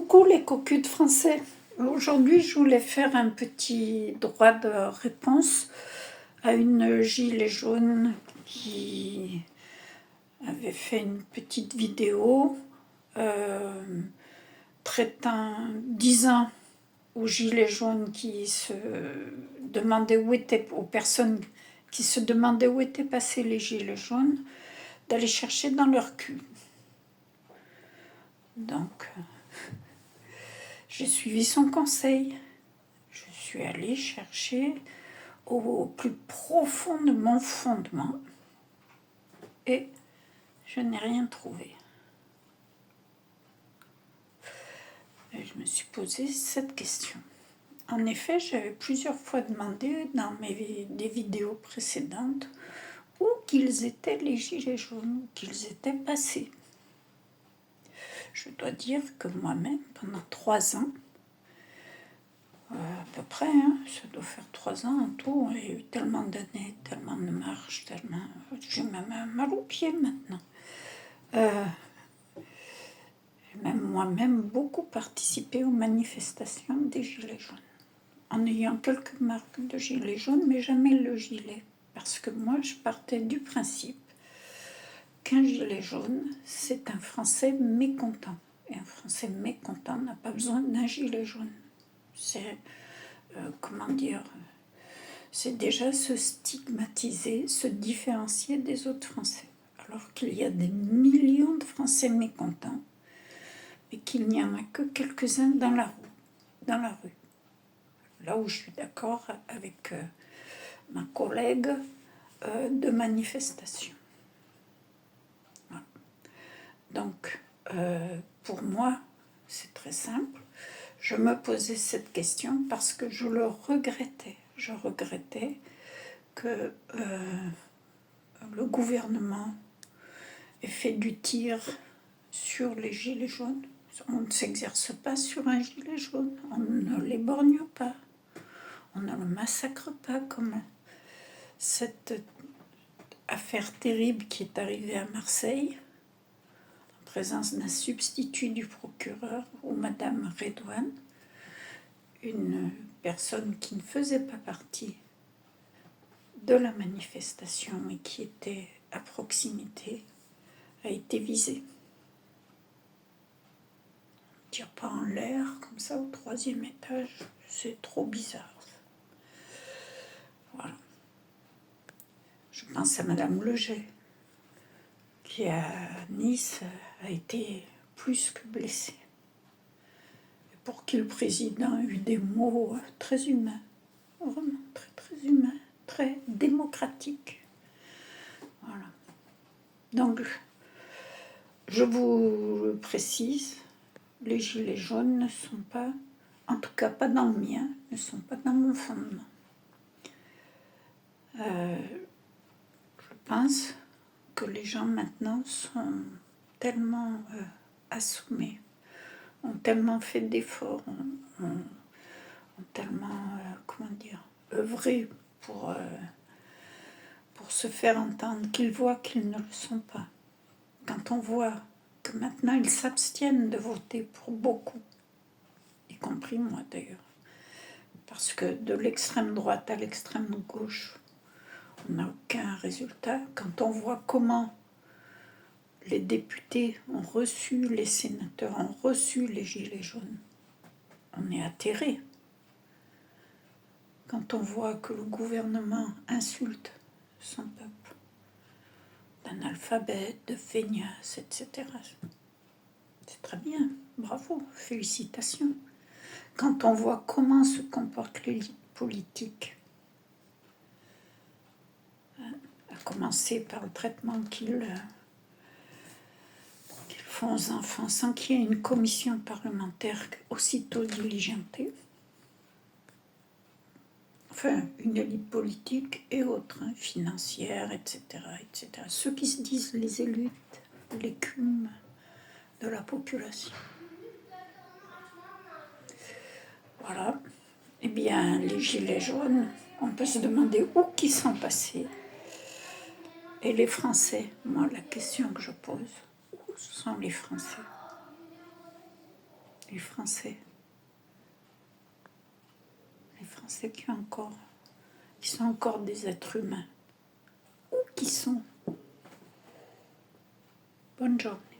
Coucou les cocus de français. Aujourd'hui, je voulais faire un petit droit de réponse à une gilet jaune qui avait fait une petite vidéo disant aux gilets jaunes qui se demandaient où étaient, aux personnes qui se demandaient où étaient passés les gilets jaunes, d'aller chercher dans leur cul. Donc, j'ai suivi son conseil. Je suis allée chercher au plus profond de mon fondement et je n'ai rien trouvé. Et je me suis posé cette question. En effet, j'avais plusieurs fois demandé dans des vidéos précédentes où qu'ils étaient les gilets jaunes, où qu'ils étaient passés. Je dois dire que moi-même, pendant 3 ans, à peu près, ça doit faire 3 ans en tout, il y a eu tellement d'années, tellement de marches, tellement... J'ai même mal aux pieds maintenant. J'ai même moi-même beaucoup participé aux manifestations des gilets jaunes, en ayant quelques marques de gilets jaunes, mais jamais le gilet. Parce que moi, je partais du principe qu'un gilet jaune, c'est un Français mécontent. Et un Français mécontent n'a pas besoin d'un gilet jaune. C'est, c'est déjà se stigmatiser, se différencier des autres Français. Alors qu'il y a des millions de Français mécontents, et qu'il n'y en a que quelques-uns dans la rue. Là où je suis d'accord avec ma collègue de manifestation. Voilà. Donc, pour moi, c'est très simple. Je me posais cette question parce que je le regrettais. Je regrettais que le gouvernement ait fait du tir sur les gilets jaunes. On ne s'exerce pas sur un gilet jaune, on ne l'éborgne pas, on ne le massacre pas comme cette affaire terrible qui est arrivée à Marseille, en présence d'un substitut du procureur, ou Madame Redouane, une personne qui ne faisait pas partie de la manifestation et qui était à proximité, a été visée. On ne tire pas en l'air comme ça au 3e étage, c'est trop bizarre. Voilà. Je pense à Madame Leger, qui à Nice a été plus que blessée. Et pour qui le président a eu des mots très humains, vraiment très très humains, très démocratiques. Voilà. Donc, je vous le précise, les gilets jaunes ne sont pas, en tout cas pas dans le mien, ne sont pas dans mon fondement. Je pense que les gens maintenant sont tellement assommés, ont tellement fait d'efforts, ont tellement, œuvré pour se faire entendre, qu'ils voient qu'ils ne le sont pas. Quand on voit que maintenant ils s'abstiennent de voter pour beaucoup, y compris moi d'ailleurs, parce que de l'extrême droite à l'extrême gauche, on n'a aucun résultat. Quand on voit comment les députés ont reçu, les sénateurs ont reçu les gilets jaunes, on est atterré. Quand on voit que le gouvernement insulte son peuple, d'analphabètes, de feignasses, etc. C'est très bien, bravo, félicitations. Quand on voit comment se comporte l'élite politique, à commencer par le traitement qu'ils font aux enfants sans qu'il y ait une commission parlementaire aussitôt diligentée, enfin une élite politique et autres, financière, etc., etc. Ceux qui se disent les élites, l'écume de la population. Voilà. Eh bien, les gilets jaunes, on peut se demander où qu'ils sont passés. Et les Français, moi, la question que je pose, où sont les Français? les Français. Les Français qui sont encore des êtres humains. Où qu'ils sont. Bonne journée.